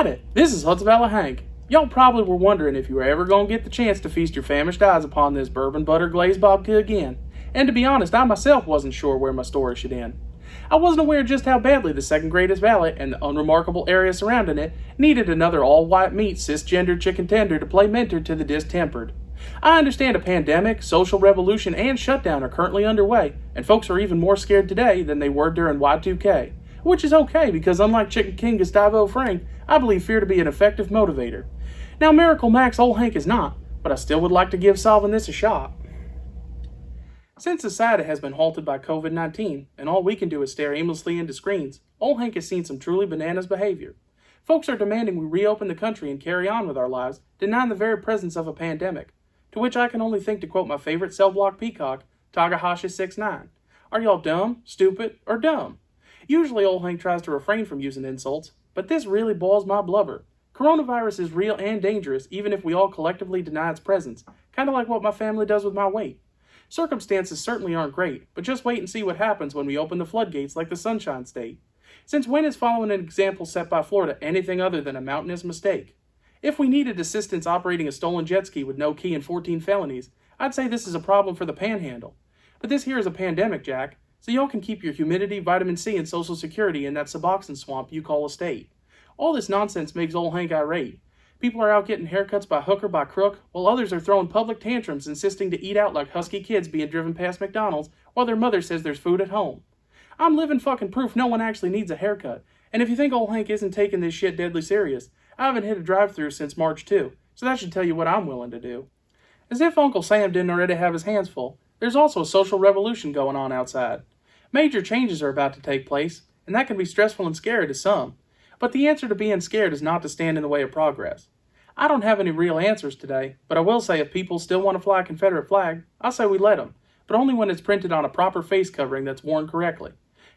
Howdy, this is Hudson Hank. Y'all probably were wondering if you were ever going to get the chance to feast your famished eyes upon this bourbon butter glazed babka again. And to be honest, I myself wasn't sure where my story should end. I wasn't aware just how badly the second greatest valley and the unremarkable area surrounding it needed another all-white meat cisgendered chicken tender to play mentor to the distempered. I understand a pandemic, social revolution, and shutdown are currently underway, and folks are even more scared today than they were during Y2K. Which is okay because unlike Chicken King Gustavo Fring, I believe fear to be an effective motivator. Now Miracle Max Old Hank is not, but I still would like to give solving this a shot. Since society has been halted by COVID-19, and all we can do is stare aimlessly into screens, Old Hank has seen some truly bananas behavior. Folks are demanding we reopen the country and carry on with our lives, denying the very presence of a pandemic. To which I can only think to quote my favorite cell block peacock, Tagahashi69. Are y'all dumb, stupid, or dumb? Usually Old Hank tries to refrain from using insults, but this really boils my blubber. Coronavirus is real and dangerous even if we all collectively deny its presence, kind of like what my family does with my weight. Circumstances certainly aren't great, but just wait and see what happens when we open the floodgates like the Sunshine State. Since when is following an example set by Florida anything other than a mountainous mistake? If we needed assistance operating a stolen jet ski with no key and 14 felonies, I'd say this is a problem for the panhandle. But this here is a pandemic, Jack, so y'all can keep your humidity, vitamin C, and Social Security in that Suboxone swamp you call a state. All this nonsense makes Old Hank irate. People are out getting haircuts by hook or by crook, while others are throwing public tantrums insisting to eat out like husky kids being driven past McDonald's while their mother says there's food at home. I'm living fucking proof no one actually needs a haircut, and if you think Old Hank isn't taking this shit deadly serious, I haven't hit a drive-thru since March 2, so that should tell you what I'm willing to do. As if Uncle Sam didn't already have his hands full, there's also a social revolution going on outside. Major changes are about to take place, and that can be stressful and scary to some. But the answer to being scared is not to stand in the way of progress. I don't have any real answers today, but I will say if people still want to fly a Confederate flag, I'll say we let them, but only when it's printed on a proper face covering that's worn correctly.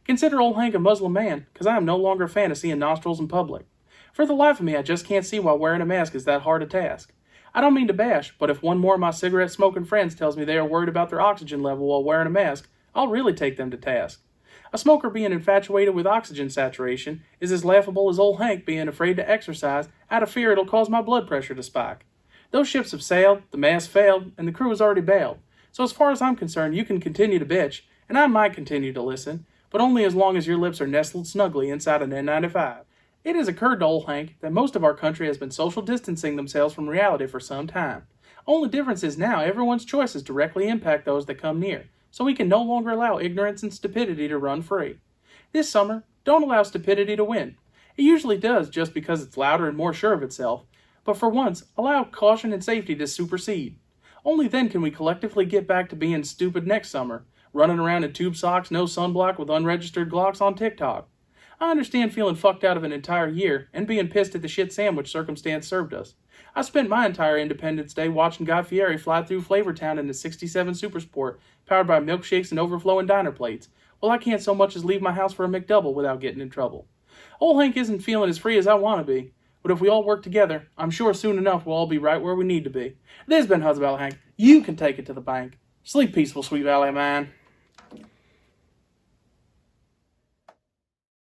Consider Old Hank a Muslim man, because I am no longer a fan of seeing nostrils in public. For the life of me, I just can't see why wearing a mask is that hard a task. I don't mean to bash, but if one more of my cigarette-smoking friends tells me they are worried about their oxygen level while wearing a mask, I'll really take them to task. A smoker being infatuated with oxygen saturation is as laughable as Old Hank being afraid to exercise out of fear it'll cause my blood pressure to spike. Those ships have sailed, the mast failed, and the crew has already bailed. So as far as I'm concerned, you can continue to bitch, and I might continue to listen, but only as long as your lips are nestled snugly inside an N95. It has occurred to Old Hank that most of our country has been social distancing themselves from reality for some time. Only difference is now everyone's choices directly impact those that come near, so we can no longer allow ignorance and stupidity to run free. This summer, don't allow stupidity to win. It usually does just because it's louder and more sure of itself, but for once, allow caution and safety to supersede. Only then can we collectively get back to being stupid next summer, running around in tube socks, no sunblock with unregistered Glocks on TikTok. I understand feeling fucked out of an entire year and being pissed at the shit sandwich circumstance served us. I spent my entire Independence Day watching Guy Fieri fly through Flavortown in the 67 Supersport, powered by milkshakes and overflowing diner plates, while I can't so much as leave my house for a McDouble without getting in trouble. Old Hank isn't feeling as free as I want to be, but if we all work together, I'm sure soon enough we'll all be right where we need to be. This has been Hudson Hank. You can take it to the bank. Sleep peaceful, sweet valley man.